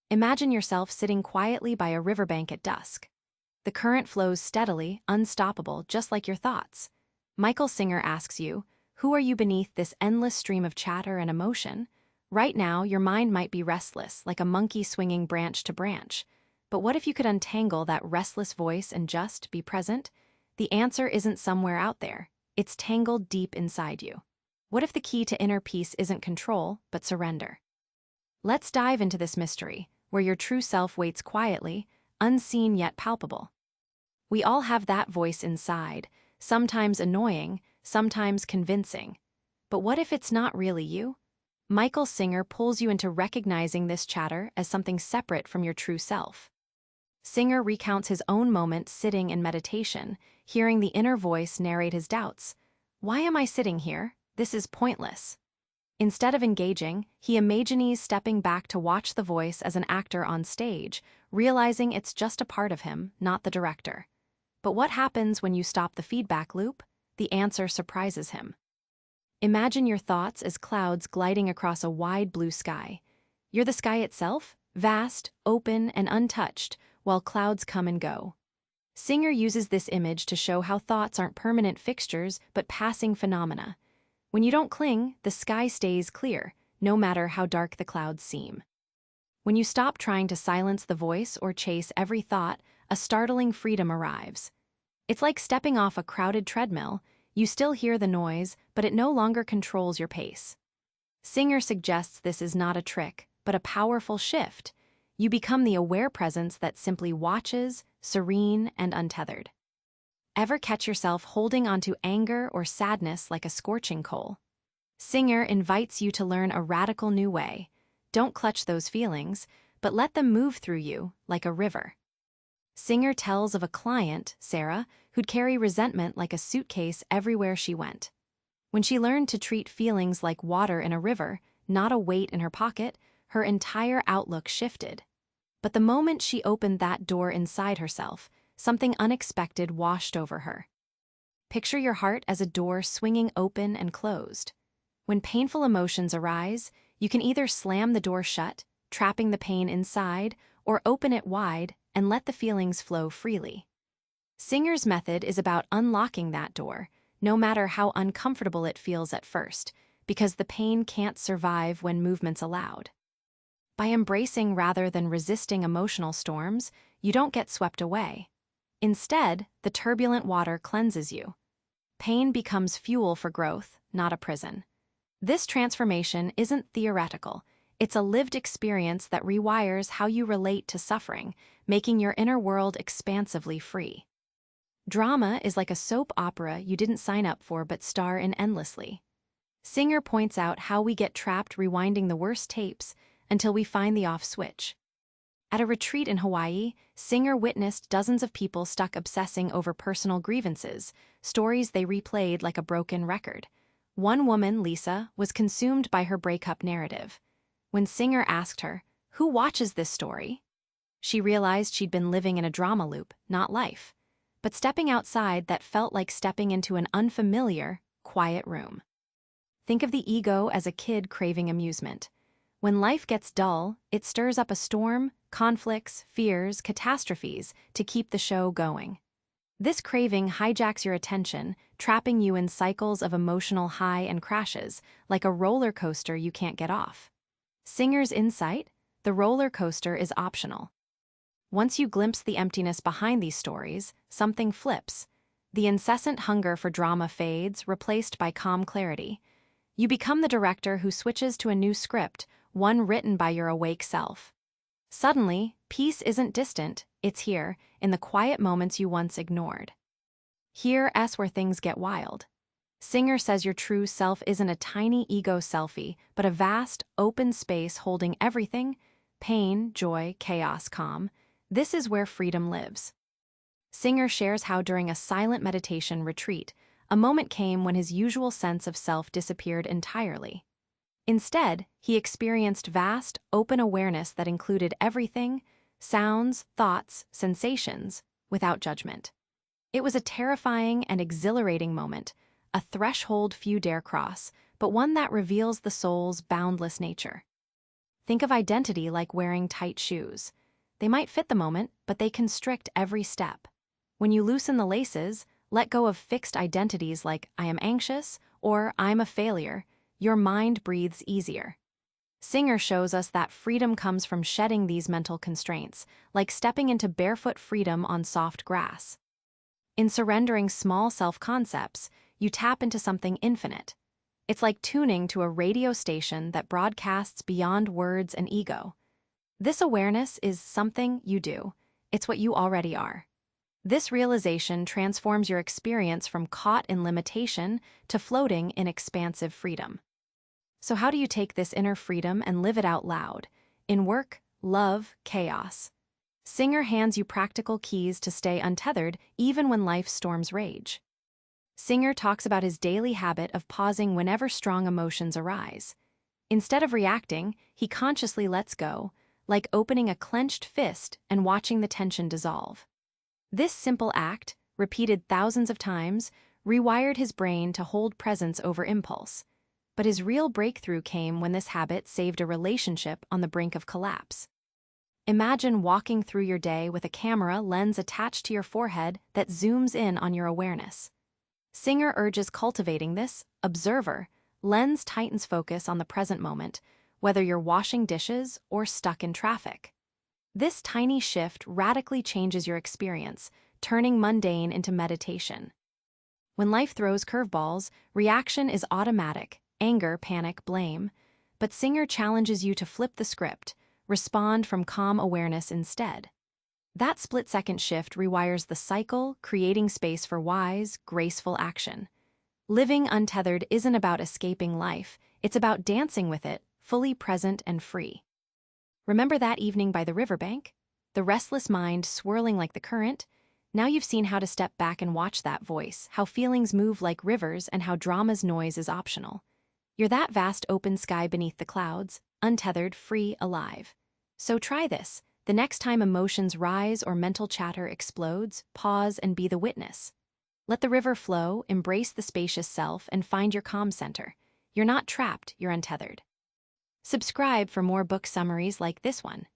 Imagine yourself sitting quietly by a riverbank at dusk. The current flows steadily, unstoppable, just like your thoughts. Michael Singer asks you, who are you beneath this endless stream of chatter and emotion? Right now, your mind might be restless, like a monkey swinging branch to branch. But what if you could untangle that restless voice and just be present? The answer isn't somewhere out there. It's tangled deep inside you. What if the key to inner peace isn't control, but surrender? Let's dive into this mystery, where your true self waits quietly, unseen yet palpable. We all have that voice inside, sometimes annoying, sometimes convincing. But what if it's not really you? Michael Singer pulls you into recognizing this chatter as something separate from your true self. Singer recounts his own moment sitting in meditation, hearing the inner voice narrate his doubts. Why am I sitting here? This is pointless. Instead of engaging, he imagines stepping back to watch the voice as an actor on stage, realizing it's just a part of him, not the director. But what happens when you stop the feedback loop? The answer surprises him. Imagine your thoughts as clouds gliding across a wide blue sky. You're the sky itself, vast, open, and untouched, while clouds come and go. Singer uses this image to show how thoughts aren't permanent fixtures but passing phenomena. When you don't cling, the sky stays clear, no matter how dark the clouds seem. When you stop trying to silence the voice or chase every thought, a startling freedom arrives. It's like stepping off a crowded treadmill. You still hear the noise, but it no longer controls your pace. Singer suggests this is not a trick, but a powerful shift. You become the aware presence that simply watches, serene and untethered. Ever catch yourself holding onto anger or sadness like a scorching coal? Singer invites you to learn a radical new way. Don't clutch those feelings, but let them move through you like a river. Singer tells of a client, Sarah, who'd carry resentment like a suitcase everywhere she went. When she learned to treat feelings like water in a river, not a weight in her pocket, her entire outlook shifted. But the moment she opened that door inside herself, something unexpected washed over her. Picture your heart as a door swinging open and closed. When painful emotions arise, you can either slam the door shut, trapping the pain inside, or open it wide and let the feelings flow freely. Singer's method is about unlocking that door, no matter how uncomfortable it feels at first, because the pain can't survive when movement's allowed. By embracing rather than resisting emotional storms, you don't get swept away. Instead, the turbulent water cleanses you. Pain becomes fuel for growth, not a prison. This transformation isn't theoretical. It's a lived experience that rewires how you relate to suffering, making your inner world expansively free. Drama is like a soap opera you didn't sign up for but star in endlessly. Singer points out how we get trapped rewinding the worst tapes until we find the off switch. At a retreat in Hawaii, Singer witnessed dozens of people stuck obsessing over personal grievances, stories they replayed like a broken record. One woman, Lisa, was consumed by her breakup narrative. When Singer asked her, "Who watches this story?" she realized she'd been living in a drama loop, not life. But stepping outside, that felt like stepping into an unfamiliar, quiet room. Think of the ego as a kid craving amusement. When life gets dull, it stirs up a storm, conflicts, fears, catastrophes to keep the show going. This craving hijacks your attention, trapping you in cycles of emotional high and crashes, like a roller coaster you can't get off. Singer's insight: the roller coaster is optional. Once you glimpse the emptiness behind these stories, something flips. The incessant hunger for drama fades, replaced by calm clarity. You become the director who switches to a new script, one written by your awake self. Suddenly, peace isn't distant, it's here, in the quiet moments you once ignored. Here's where things get wild. Singer says your true self isn't a tiny ego selfie, but a vast, open space holding everything: pain, joy, chaos, calm. This is where freedom lives. Singer shares how during a silent meditation retreat, a moment came when his usual sense of self disappeared entirely. Instead, he experienced vast, open awareness that included everything: sounds, thoughts, sensations, without judgment. It was a terrifying and exhilarating moment, a threshold few dare cross, but one that reveals the soul's boundless nature. Think of identity like wearing tight shoes. They might fit the moment, but they constrict every step. When you loosen the laces, let go of fixed identities like I am anxious or I'm a failure, your mind breathes easier. Singer shows us that freedom comes from shedding these mental constraints, like stepping into barefoot freedom on soft grass. In surrendering small self-concepts, you tap into something infinite. It's like tuning to a radio station that broadcasts beyond words and ego. This awareness is something you do. It's what you already are. This realization transforms your experience from caught in limitation to floating in expansive freedom. So how do you take this inner freedom and live it out loud? In work, love, chaos. Singer hands you practical keys to stay untethered even when life storms rage. Singer talks about his daily habit of pausing whenever strong emotions arise. Instead of reacting, he consciously lets go, like opening a clenched fist and watching the tension dissolve. This simple act, repeated thousands of times, rewired his brain to hold presence over impulse. But his real breakthrough came when this habit saved a relationship on the brink of collapse. Imagine walking through your day with a camera lens attached to your forehead that zooms in on your awareness. Singer urges cultivating this observer lens tightens focus on the present moment, whether you're washing dishes or stuck in traffic. This tiny shift radically changes your experience, turning mundane into meditation. When life throws curveballs, reaction is automatic, anger, panic, blame. But Singer challenges you to flip the script, respond from calm awareness instead. That split-second shift rewires the cycle, creating space for wise, graceful action. Living untethered isn't about escaping life, it's about dancing with it, fully present and free. Remember that evening by the riverbank? The restless mind swirling like the current? Now you've seen how to step back and watch that voice, how feelings move like rivers, and how drama's noise is optional. You're that vast open sky beneath the clouds, untethered, free, alive. So try this. The next time emotions rise or mental chatter explodes, pause and be the witness. Let the river flow, embrace the spacious self, and find your calm center. You're not trapped, you're untethered. Subscribe for more book summaries like this one.